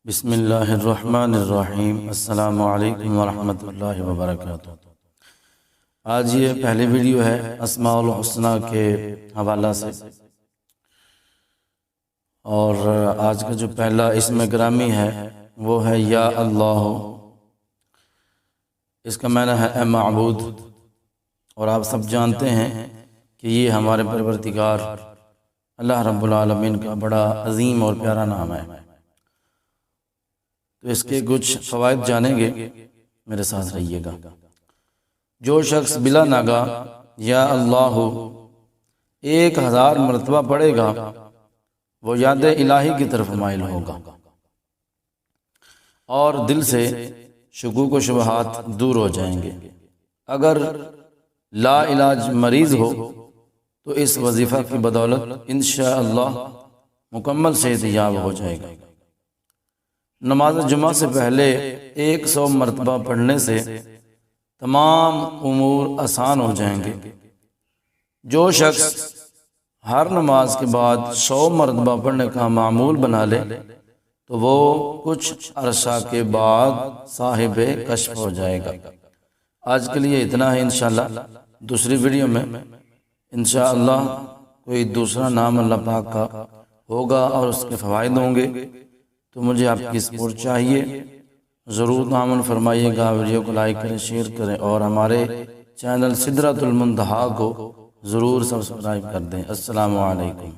بسم اللہ الرحمن الرحیم۔ السلام علیکم ورحمۃ اللہ وبرکاتہ۔ آج یہ پہلی ویڈیو ہے اسماء الحسنہ کے حوالہ سے، اور آج کا جو پہلا اسم گرامی ہے وہ ہے یا اللہ۔ اس کا معنی ہے اے معبود، اور آپ سب جانتے ہیں کہ یہ ہمارے پروردگار اللہ رب العالمین کا بڑا عظیم اور پیارا نام ہے۔ تو اس کے کچھ فوائد جانیں گے، میرے ساتھ رہیے گا۔ جو شخص بلا ناگاہ یا اللہ 1000 مرتبہ پڑھے گا وہ یاد الہی کی طرف مائل ہوگا، اور دل سے شکوک و شبہات دور ہو جائیں گے۔ اگر لا علاج مریض ہو تو اس وظیفہ کی بدولت انشاءاللہ مکمل صحت یاب ہو جائے گا۔ نماز جمعہ سے پہلے 100 مرتبہ پڑھنے سے تمام امور آسان ہو جائیں گے۔ جو شخص ہر نماز کے بعد 100 مرتبہ پڑھنے کا معمول بنا لے تو وہ کچھ عرصہ کے بعد صاحب کشف ہو جائے گا۔ آج کے لیے اتنا ہے، انشاءاللہ دوسری ویڈیو میں انشاءاللہ کوئی دوسرا نام اللہ پاک کا ہوگا اور اس کے فوائد ہوں گے۔ تو مجھے آپ کی سپورٹ چاہیے، ضرور تعاون فرمائیے گا، ویڈیو کو لائک کریں، شیئر کریں، اور ہمارے چینل سدرۃ المنتہا کو ضرور سبسکرائب کر دیں۔ السلام علیکم۔